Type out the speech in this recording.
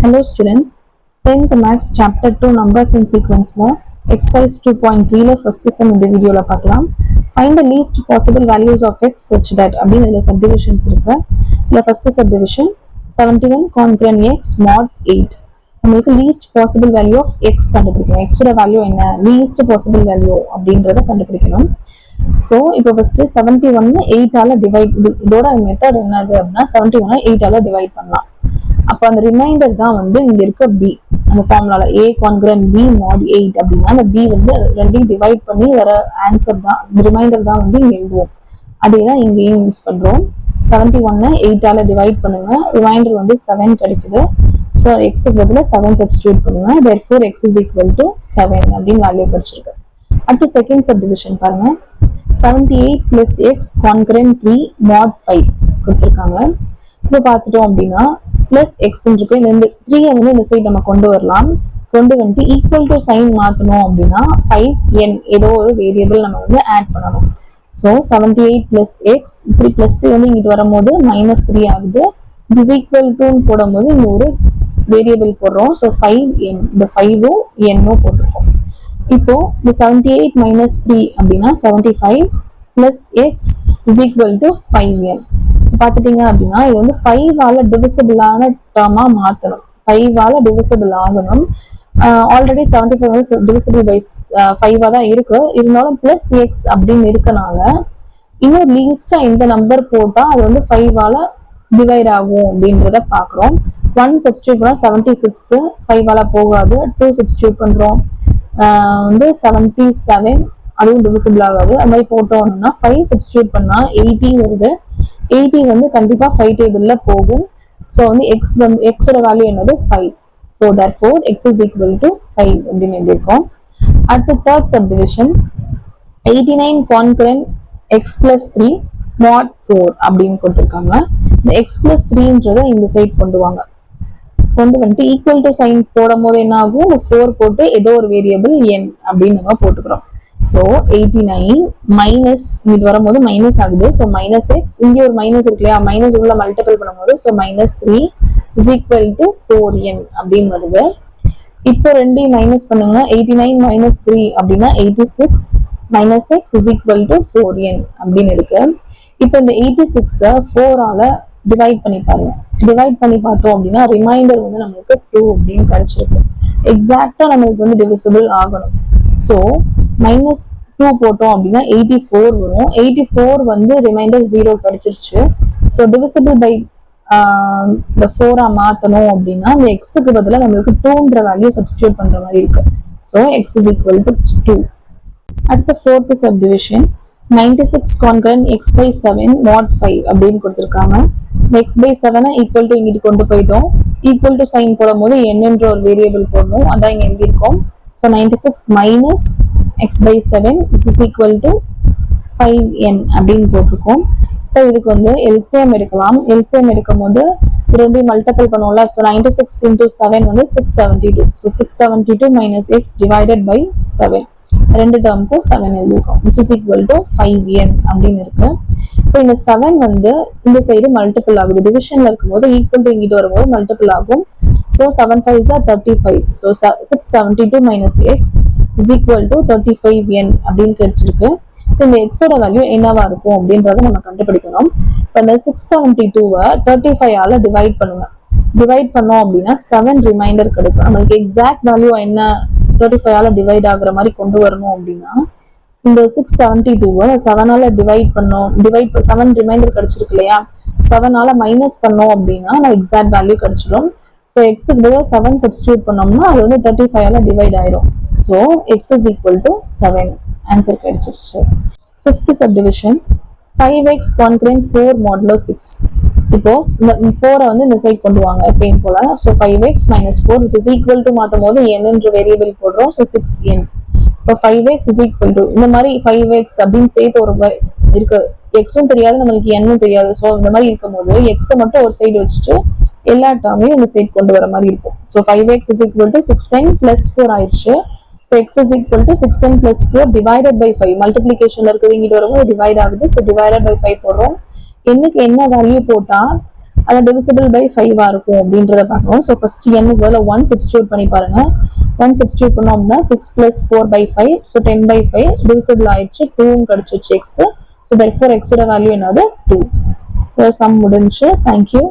Hello students, 10th Maths Chapter 2 Numbers and Sequence Exercise 2.3 first sum in the video la paakalam. Find the least possible values of x such that அப்படினு இந்த subdivisions இருக்கு. இல்ல first subdivision 71 concurrent x mod 8. நமக்கு least possible value of x கண்டுபிடிக்கணும். x ஓட value என்ன? least possible value அப்படின்றத கண்டுபிடிக்கணும். So இப்போ first 71 8 ஆல டிவைட் இதோட மெத்தட் என்னது அப்படினா 71 8 ஆல டிவைட் பண்ணலாம். அப்ப அந்த ரிமைண்டர் தான் வந்து இங்க இருக்க b அந்த ஃபார்முலால a congruent b mod 8 அப்படினா அந்த b வந்து ரெண்டையும் டிவைட் பண்ணி வர ஆன்சர் தான் ரிமைண்டர் தான் வந்து இங்க எழுதுவோம். அதே தான் இங்கேயும் யூஸ் பண்றோம். 71 8 ஆல டிவைட் பண்ணுங்க, ரிமைண்டர் வந்து 7 கிடைக்குது. சோ x க்கு பதிலா 7 சப்ஸ்டிட்யூட் பண்ணுங்க. therefore x is equal to 7 அப்படின value கிடைச்சிருக்கு. அடுத்து செகண்ட் சப்டிவிஷன் பாருங்க. 78 plus x concurrent 3 mod 5 கொடுத்திருக்காங்க. இப்போ பார்த்துட்டோம் அப்படின்னா பிளஸ் எக்ஸ் இருக்கு. இந்த 3 வந்து இந்த சைடு நம்ம கொண்டு வரலாம். கொண்டு வந்துட்டு ஈக்குவல் டு சைன் மாத்தணும் அப்படின்னா 5n ஏதோ ஒரு வேரியபிள் நம்ம வந்து ஆட் பண்ணணும். ஸோ 78 பிளஸ் எக்ஸ் 3 பிளஸ் 3 வந்து இங்கிட்டு வரும்போது -3 ஆகுது. இஸ் ஈக்குவல் டுன்னு போடும்போது இங்க ஒரு வேரியபிள் போடுறோம். ஸோ 5n இந்த 5ம் n-ம் போட்டிருக்கோம். இப்போ இந்த 78 minus 3 அப்படின்னா 75 plus x is equal to 5n. பார்த்துட்டீங்க அப்படின்னா இது வந்து 5 ஆல டிவிசிபிளான டேர்மா மாத்தணும். 5 ஆல டிவிசிபிள் ஆகணும். ஆல்ரெடி 75 வந்து டிவிசிபிள் பை 5 தான் இருக்கு. இருந்தாலும் பிளஸ் எக்ஸ் அப்படின்னு இருக்கனால இன்னும் லீஸ்டா இந்த நம்பர் போட்டா அது வந்து 5 ஆல டிவைட் ஆகும் அப்படின்றத பாக்குறோம். 1 சப்ஸ்டிட்யூட் பண்ணா 76 5 ஆல போகாது. 2 சப்ஸ்டிட்யூட் பண்றோம் வந்து 77 அதுவும் டிவிசிபிள் ஆகாது. அது மாதிரி போட்டோம்னா 5 சப்ஸ்டிட்யூட் பண்ணா 80 வருது. 80 வந்து கண்டிப்பா 5 டேபிள்ல போகும். சோ வந்து x ஓட வேல்யூ என்னது 5. So therefore x is equal to 5 அப்படின்னு எழுதிருக்கோம். அடுத்து third subdivision 89 concurrent x plus 3 mod 4 அப்படின்னு கொடுத்திருக்காங்க. இந்த x plus 3ன்றத இந்த சைடு கொண்டு வாங்க. கொண்டு வந்துட்டு ஈக்குவல் டு சைன் போடும் போது என்ன ஆகும்? இந்த 4 போட்டு ஏதோ ஒரு வேரியபிள் n அப்படின்னு நம்ம போட்டுக்கிறோம். சோ 89 மைனஸ் இங்க வரும்போது மைனஸ் ஆகுது. சோ மைனஸ் எக்ஸ் இங்க ஒரு மைனஸ் இருக்கு இல்லையா? மைனஸ் உள்ள மல்டிபிள் பண்ணும்போது so -3 is equal to 4n அப்படின்னு வருது. இப்போ ரெண்டையும் மைனஸ் பண்ணுங்க. 89 minus 3 அப்படின்னா 86 minus x is equal to 4n அப்படின்னு இருக்கு. இப்போ இந்த 86 4 ஆல டிவைட் பண்ணி பாருங்க. டிவைட் பண்ணி பார்த்தோம் அப்படின்னா ரிமைண்டர் வந்து நமக்கு 2 அப்படின்னு கிடைச்சிருக்கு. எக்ஸாக்டா நமக்கு வந்து டிவிசிபிள் ஆகணும். சோ -2 போட்டோம் அப்படின்னா 84 வரும். 84 வந்து ரிமைண்டர் 0 கிடைச்சிருச்சு. ஸோ டிவிசிபிள் பை இந்த 4 மாத்தணும் அப்படின்னா இந்த எக்ஸுக்கு பதிலாக நம்மளுக்கு 2ன்ற வேல்யூ சப்ஸ்டிட்யூட் பண்ற மாதிரி இருக்கு. So x is equal to 2. அடுத்த fourth subdivision 96 concurrent x by 7 mod 5 அப்படின்னு கொடுத்திருக்காங்க. x by 7 ஈக்குவல் டு இங்கிட்டு கொண்டு போயிட்டோம். ஈக்குவல் டு சைன் போடும் போது n-ன்ற ஒரு வேரியபிள் போடணும். அதான் இங்க எழுதியிருக்கோம். So 96 minus x by 7 is equal to 5n அப்படின்னு போட்டிருக்கோம். இப்போ இதுக்கு வந்து எல்சிஎம் எடுக்கலாம். எல்சிஎம் எடுக்கும் போது ரெண்டையும் மல்டிபிள் பண்ணுவோம்ல. ஸோ 96 into 7 வந்து 672. So 672 minus x divided by 7 ரெண்டு டேர்முக்கும் 7 எழுதிருக்கோம். which is equal to 5n அப்படின்னு இருக்கு. இப்போ இந்த 7 வந்து இந்த சைடு மல்டிபிள் ஆகுது. டிவிஷன்ல இருக்கும்போது ஈக்குவல் டு இங்கிட்டு வரும்போது மல்டிபிள் ஆகும். So 7 5s are 35. So 672 minus x is equal to 35n அப்படின்னு கிடைச்சிருக்கு. இந்த x ஓட வேல்யூ என்னவா இருக்கும் அப்படின்றத நம்ம கண்டுபிடிக்கணும். இப்போ இந்த 672 35 ஆல டிவைட் பண்ணுங்க. டிவைட் பண்ணோம் அப்படின்னா 7 ரிமைண்டர் கிடைக்கும். நம்மளுக்கு எக்ஸாக்ட் வேல்யூ என்ன 35 ஆல டிவைட் ஆகுற மாதிரி கொண்டு வரணும் அப்படின்னா இந்த 672 7 ஆல டிவைட் பண்ணோம். 7 ரிமைண்டர் கிடைச்சிருக்கு இல்லையா? 7 ஆல மைனஸ் பண்ணோம் அப்படின்னா நம்ம எக்ஸாக்ட் வேல்யூ கிடைச்சிடும். ஸோ எக்ஸுக்கு பதிலாக 7 சப்ஸ்டிட்யூட் பண்ணோம்னா அது வந்து 35 ஆல டிவைட் ஆயிரும். So x is equal to 7 answer கிடைச்சிருச்சு. Fifth subdivision 5x concurrent 4 modulo 6. இப்போ இந்த 4 வந்து இந்த சைடு கொண்டு வாங்க எப்பயும் போல. So 5x minus 4 which is equal to மாத்தும் போது n-ன்ற வேரியபிள் போடுறோம். So 6n. இப்போ 5x is equal to இந்த மாதிரி 5x அப்படின்னு சேர்த்து ஒரு இருக்கு. எக்ஸும் தெரியாது நம்மளுக்கு n-ம் தெரியாது. ஸோ இந்த மாதிரி இருக்கும் போது எக்ஸை மட்டும் ஒரு சைடு வச்சுட்டு எல்லா டேர்மையும் இந்த சைடு கொண்டு வர மாதிரி இருக்கும். So 5x is equal to 6n plus 4 ஆயிடுச்சு. So x is equal to 6n plus 4 divided by 5. மல்டிப்ளிகேஷன்ல இருக்குது இங்கிட்டு வரும்போது டிவைட் ஆகுது. ஸோ divided by 5 போடுறோம். என்னுக்கு என்ன வேல்யூ போட்டா அதை divisible by 5 இருக்கும் அப்படின்றத பார்க்கணும். ஸோ ஃபர்ஸ்ட் n பதில் 1 சப்ஸ்டியூட் பண்ணி பாருங்க. 1 சப்ஸ்டியூட் பண்ணோம் அப்படின்னா 6 plus 4 by 5, so 10 by 5 divisible ஆயிடுச்சு, 2 கிடைச்சிச்சு x. ஸோ therefore x ஓட வேல்யூ என்னது 2. சம் முடிஞ்சு. தேங்க்யூ.